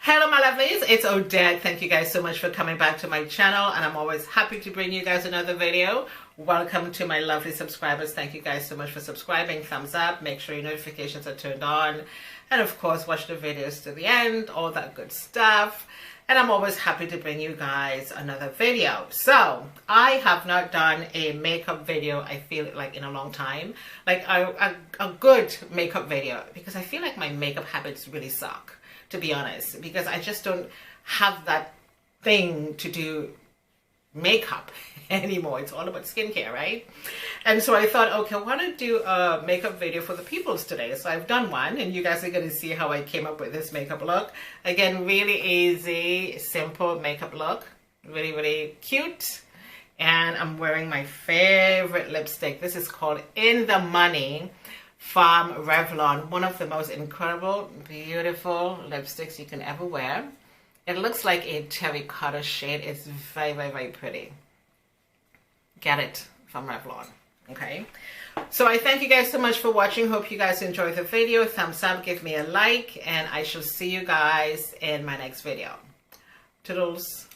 Hello my lovelies, it's Odette. Thank you guys so much for coming back to my channel, and I'm always happy to bring you guys another video. Welcome to my lovely subscribers. Thank you guys so much for subscribing. Thumbs up, make sure your notifications are turned on, and of course watch the videos to the end, all that good stuff. And I'm always happy to bring you guys another video. So I have not done a makeup video, I feel like, in a long time, like a good makeup video, because I feel like my makeup habits really suck, to be honest, because I just don't have that thing to do makeup anymore. It's all about skincare, right? And so I thought, okay, I want to do a makeup video for the peoples today. So I've done one, and you guys are going to see how I came up with this makeup look. Again, really easy, simple makeup look. Really, really cute. And I'm wearing my favorite lipstick. This is called In the Money from Revlon. One of the most incredible, beautiful lipsticks you can ever wear. It looks like a terracotta shade. It's very, very, very pretty. Get it from Revlon. Okay, so I thank you guys so much for watching. Hope you guys enjoyed the video. Thumbs up, give me a like, and I shall see you guys in my next video. Toodles.